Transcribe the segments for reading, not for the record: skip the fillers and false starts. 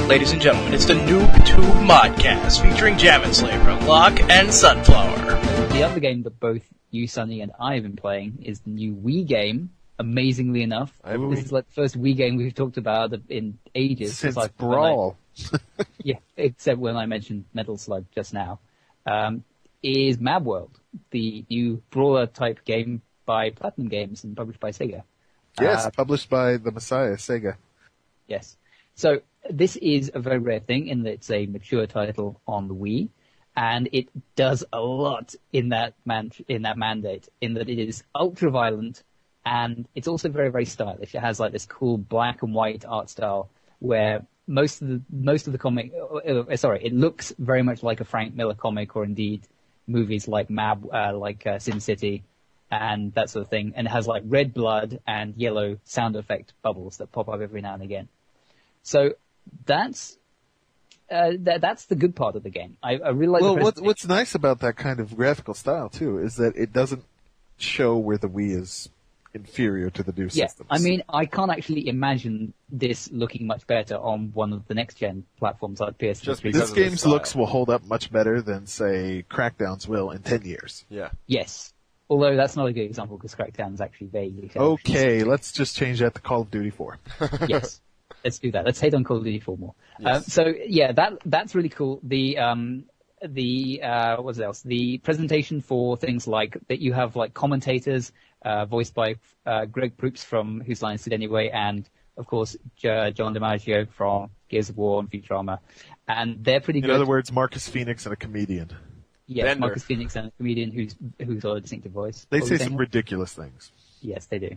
ladies and gentlemen, it's the Noobtoob Modcast, featuring Jammin' Slaver, Locke, and Sunflower. The other game that both you, Sonny, and I have been playing is the new Wii game, amazingly enough. This is like the first Wii game we've talked about in ages. Since Brawl. Yeah, except when I mentioned Metal Slug just now. Is Madworld, the new brawler-type game by Platinum Games and published by Sega. Yes, published by the Messiah, Sega. Yes. So this is a very rare thing in that it's a mature title on the Wii, and it does a lot in that mandate, in that it is ultra-violent, and it's also very, very stylish. It has like this cool black and white art style where most of the comic, it looks very much like a Frank Miller comic, or indeed movies like Sin City and that sort of thing, and it has like red blood and yellow sound effect bubbles that pop up every now and again. So that's the good part of the game. I really like. Well, what's nice about that kind of graphical style too is that it doesn't show where the Wii is inferior to the new systems. I mean, I can't actually imagine this looking much better on one of the next-gen platforms like PS4. Just because this game's looks will hold up much better than, say, Crackdown's will in 10 years. Yeah. Yes. Although that's not a good example because Crackdown's actually vaguely. Okay, let's just change that to Call of Duty 4. Yes. Let's do that. Let's hate on Call of Duty 4 more. Yes. So yeah, that's really cool. What else? The presentation for things like that, you have like commentators voiced by Greg Proops from Whose Line Is It Anyway, and of course John DiMaggio from Gears of War and Futurama, and they're pretty good. In other words, Marcus Phoenix and a comedian. Yes, Bender. Marcus Phoenix and a comedian who's got a distinctive voice. They say some ridiculous things. Yes, they do.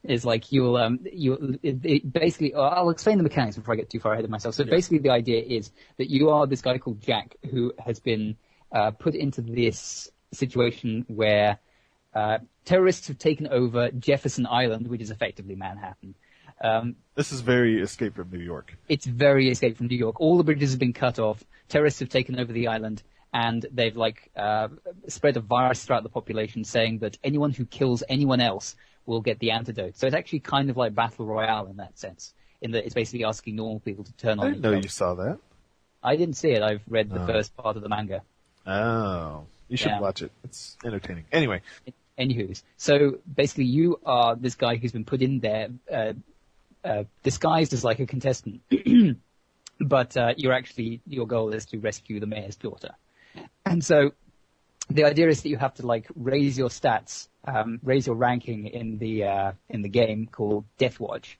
It's like basically, I'll explain the mechanics before I get too far ahead of myself. So basically the idea is that you are this guy called Jack who has been put into this situation where terrorists have taken over Jefferson Island, which is effectively Manhattan. This is very Escape from New York. It's very Escape from New York. All the bridges have been cut off. Terrorists have taken over the island, and they've spread a virus throughout the population saying that anyone who kills anyone else will get the antidote. So it's actually kind of like Battle Royale in that sense, in that it's basically asking normal people to turn on. I didn't know you saw that. I didn't see it. I've read the first part of the manga. Oh, you should watch it. It's entertaining. Anyway. Anywho's. So basically you are this guy who's been put in there disguised as like a contestant. But your goal is to rescue the mayor's daughter. And so the idea is that you have to raise your stats, raise your ranking in the game called Death Watch.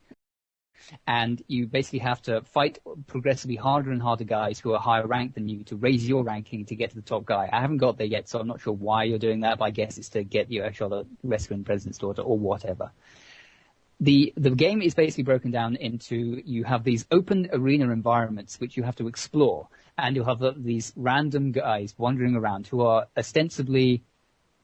And you basically have to fight progressively harder and harder guys who are higher ranked than you to raise your ranking to get to the top guy. I haven't got there yet, so I'm not sure why you're doing that, but I guess it's to get you a shot at rescuing the president's daughter or whatever. The game is basically broken down into, you have these open arena environments which you have to explore, and you'll have these random guys wandering around who are ostensibly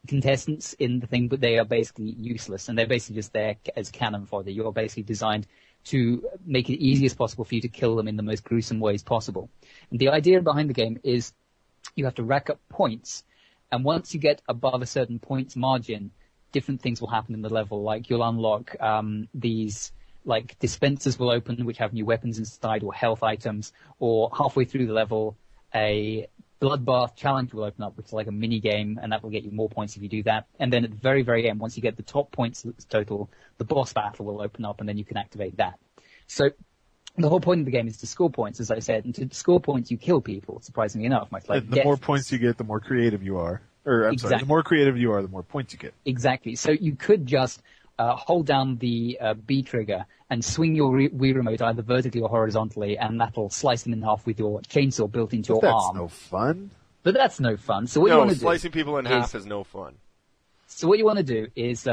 contestants in the thing, but they are basically useless, and they're basically just there as cannon fodder. You're basically designed to make it easy as possible for you to kill them in the most gruesome ways possible. And the idea behind the game is you have to rack up points, and once you get above a certain points margin, different things will happen in the level. Like you'll unlock these dispensers will open which have new weapons inside or health items, or halfway through the level a bloodbath challenge will open up, which is like a mini game, and that will get you more points if you do that. And then at the very, very end, once you get the top points total, the boss battle will open up, and then you can activate that. So the whole point of the game is to score points, as I said, and to score points you kill people, surprisingly enough. Much like the more points you get, the more creative you are. Sorry, the more creative you are, the more points you get. Exactly. So you could just hold down the B trigger and swing your Wii remote either vertically or horizontally, and that'll slice them in half with your chainsaw built into your arm. That's no fun. But that's no fun. So what you want to do? Slicing people in half is no fun. So what you want to do is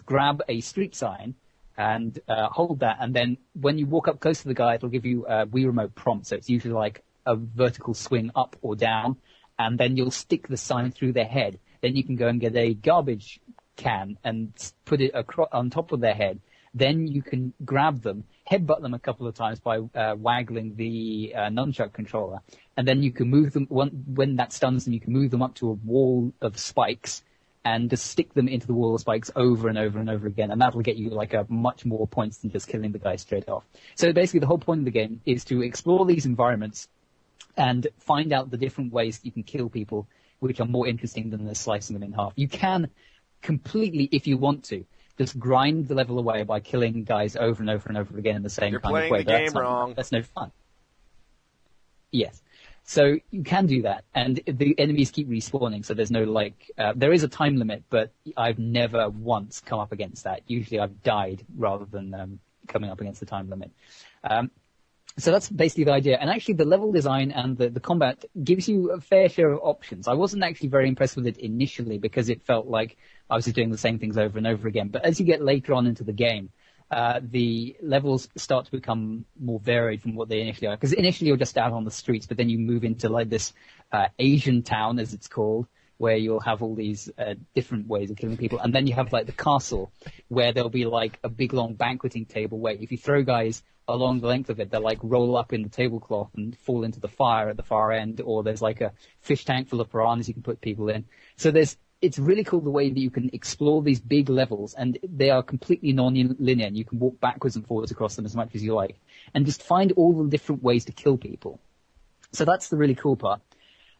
grab a street sign and hold that, and then when you walk up close to the guy, it'll give you a Wii remote prompt. So it's usually like a vertical swing up or down, and then you'll stick the sign through their head. Then you can go and get a garbage can and put it on top of their head. Then you can grab them, headbutt them a couple of times by waggling the nunchuck controller, and then you can move them when that stuns them. You can move them up to a wall of spikes, and just stick them into the wall of spikes over and over and over again, and that'll get you like a much more points than just killing the guy straight off. So basically the whole point of the game is to explore these environments and find out the different ways you can kill people, which are more interesting than just slicing them in half. You can completely, if you want to, just grind the level away by killing guys over and over and over again in the same kind of way. You're playing the game wrong. That's no fun. Yes. So you can do that, and the enemies keep respawning, so there's no, there is a time limit, but I've never once come up against that. Usually I've died rather than coming up against the time limit. So that's basically the idea. And actually the level design and the combat gives you a fair share of options. I wasn't actually very impressed with it initially because it felt like I was just doing the same things over and over again. But as you get later on into the game, the levels start to become more varied from what they initially are. Because initially you're just out on the streets, but then you move into like this Asian town, as it's called, where you'll have all these different ways of killing people. And then you have like the castle, where there'll be like a big long banqueting table where if you throw guys along the length of it, they'll like roll up in the tablecloth and fall into the fire at the far end, or there's like a fish tank full of piranhas you can put people in. So it's really cool the way that you can explore these big levels, and they are completely non-linear, and you can walk backwards and forwards across them as much as you like, and just find all the different ways to kill people. So that's the really cool part.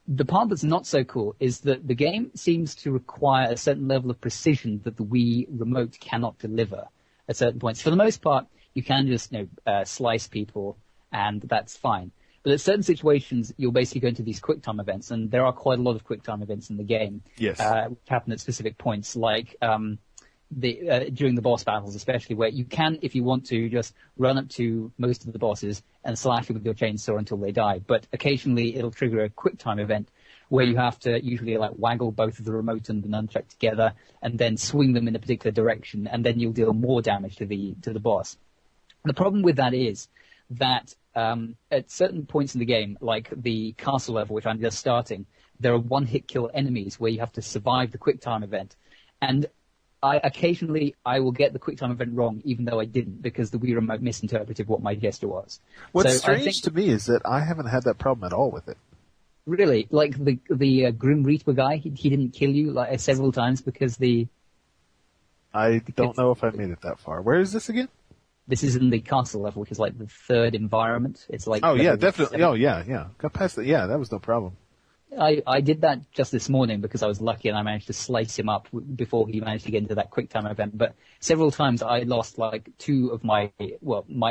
The part that's not so cool is that the game seems to require a certain level of precision that the Wii remote cannot deliver at certain points. For the most part, you can just slice people, and that's fine. But at certain situations, you'll basically go into these QuickTime events, and there are quite a lot of QuickTime events in the game. Yes. Which happen at specific points, like during the boss battles especially, where you can, if you want to, just run up to most of the bosses and slash them with your chainsaw until they die. But occasionally it'll trigger a QuickTime event where you have to usually like waggle both of the remote and the nunchuck together and then swing them in a particular direction, and then you'll deal more damage to the boss. The problem with that is that at certain points in the game, like the castle level, which I'm just starting, there are one-hit kill enemies where you have to survive the QuickTime event. And occasionally I will get the QuickTime event wrong, even though I didn't, because the Wii Remote misinterpreted what my gesture was. What's strange to me is that I haven't had that problem at all with it. Really? Like the Grim Reaper guy, he didn't kill you like several times because I don't know if I made it that far. Where is this again? This is in the castle level, which is like the third environment. It's like definitely. 7. Oh, yeah. Got past it. Yeah, that was no problem. I did that just this morning because I was lucky and I managed to slice him up before he managed to get into that QuickTime event. But several times I lost like my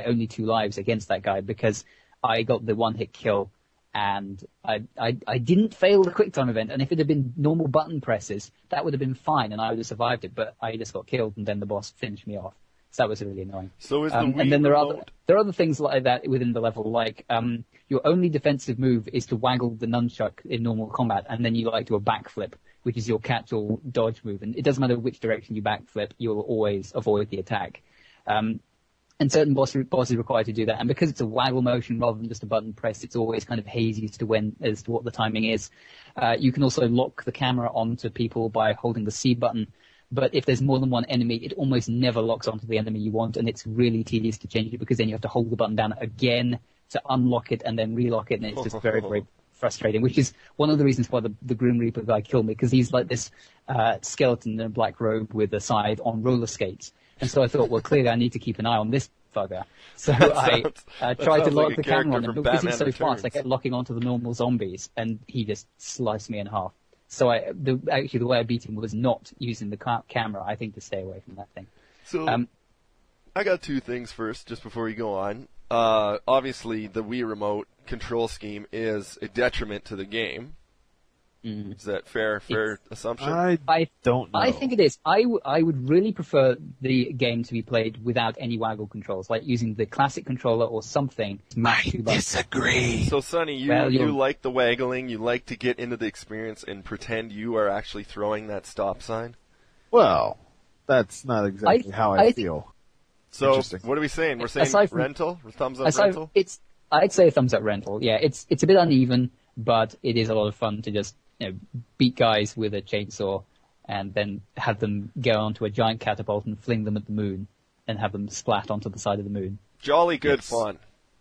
only 2 lives against that guy because I got the one-hit kill and I didn't fail the QuickTime event. And if it had been normal button presses, that would have been fine and I would have survived it. But I just got killed and then the boss finished me off. So that was really annoying. So is the Wii and then there are remote... other things like that within the level, like your only defensive move is to waggle the nunchuck in normal combat, and then you like do a backflip, which is your catch-all dodge move. And it doesn't matter which direction you backflip, you'll always avoid the attack. And certain bosses are required to do that. And because it's a waggle motion rather than just a button press, it's always kind of hazy as to what the timing is. You can also lock the camera onto people by holding the C button. But if there's more than one enemy, it almost never locks onto the enemy you want, and it's really tedious to change it because then you have to hold the button down again to unlock it and then relock it, and it's just very, very frustrating, which is one of the reasons why the Grim Reaper guy killed me, because he's like this skeleton in a black robe with a scythe on roller skates. And so I thought, well, clearly I need to keep an eye on this bugger. So I tried to lock the camera on him, but because he's so fast, I kept locking onto the normal zombies, and he just sliced me in half. So actually the way I beat him was not using the camera, I think, to stay away from that thing. So I got 2 things first, just before we go on. Obviously, the Wii Remote control scheme is a detriment to the game. Is that fair assumption? I don't know. I think it is. I would really prefer the game to be played without any waggle controls, like using the classic controller or something. I disagree. So, Sonny, you like the waggling, you like to get into the experience and pretend you are actually throwing that stop sign? Well, that's not exactly how I feel. So, what are we saying? We're saying rental? Thumbs up rental? I'd say a thumbs up rental, yeah. It's a bit uneven, but it is a lot of fun to just beat guys with a chainsaw and then have them go onto a giant catapult and fling them at the moon and have them splat onto the side of the moon. Jolly good fun.